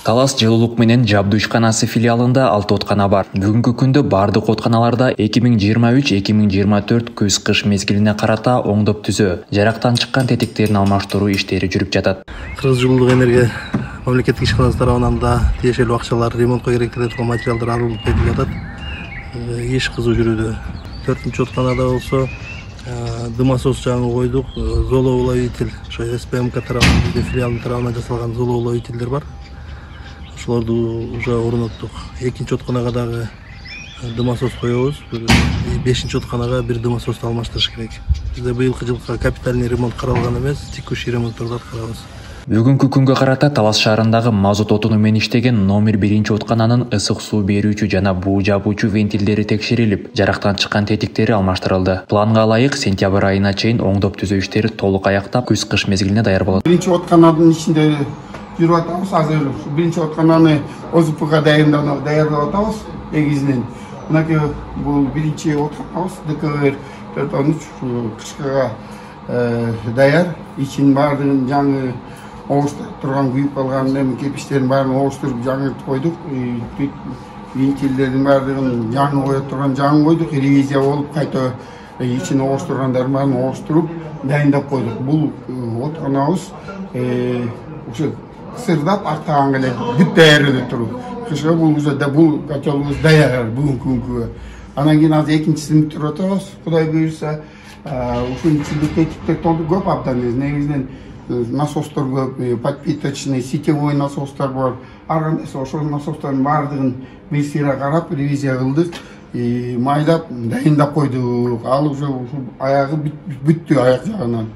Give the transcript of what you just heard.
Талас жылуулук менен жабдуу ишканасы филиалында 6 откана бар. Бүгүнкү күндө бардык отканаларда 2023-2024 күз-кыш мезгилине карата оңдоп түзөө, жарактан чыккан тетиктерин алмаштыруу иштери жүрүп жатат. Кыргыз жылуулук энергия мамлекеттик ишканасы тарабынан да тиешелүү акчалар ремонтко керектелген материалдар алынып берилип жатат. Иш кызуу жүрүүдө. 4-нчү отканада болсо дымасос жаңы койдук, золоуловитель, ошо СПМК тарабынан биздин филиалдын тарабынан жасалган золоуловительдер бар. Ошолорду уже орноттук. 2-нчи отканага дагы дымасос коебуз. 5-нчи отканага бир дымасосту алмаштырыш керек. Бизде быйылкы жылга капитальный ремонт каралган эмес, текущий ремонтторду аткарабыз. Бүгүнкү күнгө карата Талас шаарындагы мазут отуну менен иштеген номер 1 откананын ысык суу берүүчү жана буу жабуучу вентилдери текшерилип, жарактан чыккан тетиктери алмаштырылды. Планга ылайык сентябрь айына чейин оңдоп түзөө иштери толук аяктап, күз-кыш мезгилине даяр болот. 1 откананын ичинде жүрүп атабыз. Азыр 1 откананы ОЗПга даярдап атабыз негизинен. Мынакей бул 1 отканабыз ДКР 413 кышкыга даяр. Ичин бардыгын жаңы оңуштуруп турган күйүп калган эми кепиштердин баарын оңуштуруп жаңы койдук. Вентилдердин бардыгын жаңы кое турган жаңы койдук. Ревизия болуп кайта ичин оңуштургандардын баарын оңуштуруп дайындап койдук. Бул отканабыз ошо сырдап артаган эле бүт даяр эле туруп. Кышка бул котелубуз даяр бүгүнкү күнгө. Анан кийин азыр экинчисин бүтүрүп атабыз. Кудай буйрса, ушунун ичинде тетиктер көп абдан. Негизинен насостор көп, подпиточный, сетевой насостор бар. Ар кандай ошол насостордун баардыгын бир сыйра карап, ревизия кылдык, майлап, дайындап койдук. Ал уже аягы бүттү аяк жагынан.